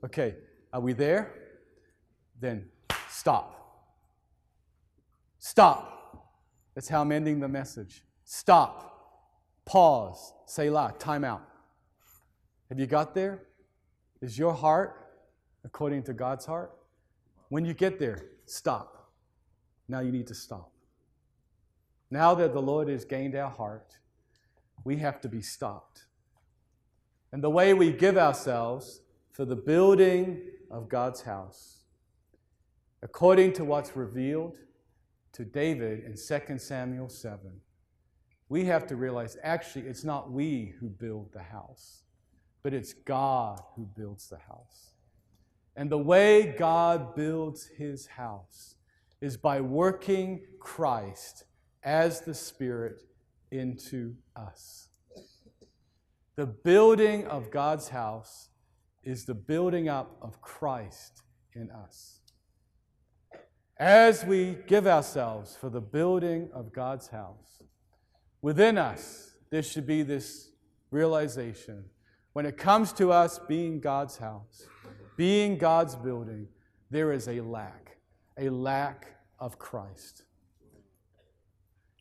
Okay, are we there? Then stop. Stop. That's how I'm ending the message. Stop. Pause. Selah. Time out. Have you got there? Is your heart according to God's heart? When you get there, stop. Now you need to stop. Now that the Lord has gained our heart, we have to be stopped. And the way we give ourselves for the building of God's house, according to what's revealed to David in 2 Samuel 7, we have to realize actually it's not we who build the house, but it's God who builds the house. And the way God builds his house is by working Christ as the Spirit into us. The building of God's house is the building up of Christ in us. As we give ourselves for the building of God's house, within us, there should be this realization. When it comes to us being God's house, being God's building, there is a lack of Christ.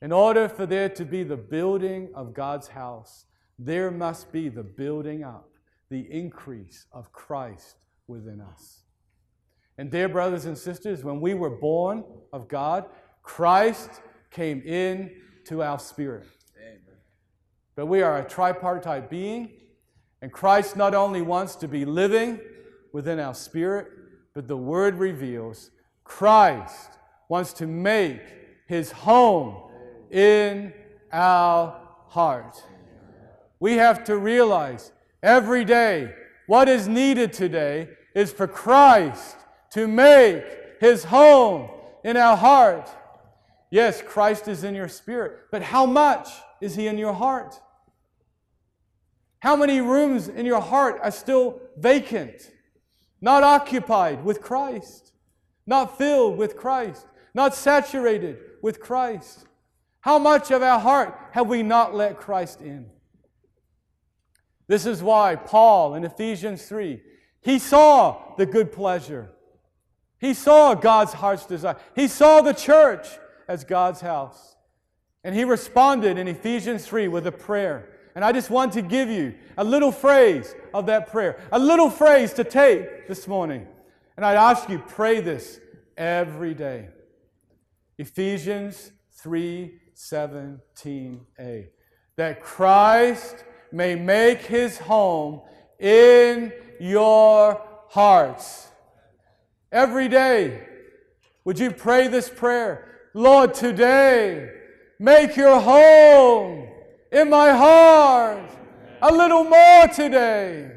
In order for there to be the building of God's house, there must be the building up, the increase of Christ within us. And dear brothers and sisters, when we were born of God, Christ came in to our spirit. Amen. But we are a tripartite being, and Christ not only wants to be living within our spirit, but the Word reveals Christ wants to make his home in our heart. We have to realize every day what is needed today is for Christ to make his home in our heart. Yes, Christ is in your spirit, but how much is he in your heart? How many rooms in your heart are still vacant, not occupied with Christ, not filled with Christ, not saturated with Christ? How much of our heart have we not let Christ in? This is why Paul in Ephesians 3, he saw the good pleasure. He saw God's heart's desire. He saw the church as God's house. And he responded in Ephesians 3 with a prayer. And I just want to give you a little phrase of that prayer, a little phrase to take this morning. And I'd ask you, pray this every day. Ephesians 3:17a. That Christ may make his home in your hearts. Every day, would you pray this prayer? Lord, today, make your home in my heart a little more today.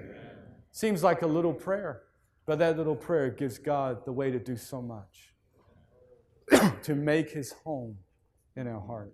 Seems like a little prayer, but that little prayer gives God the way to do so much. To make his home in our heart.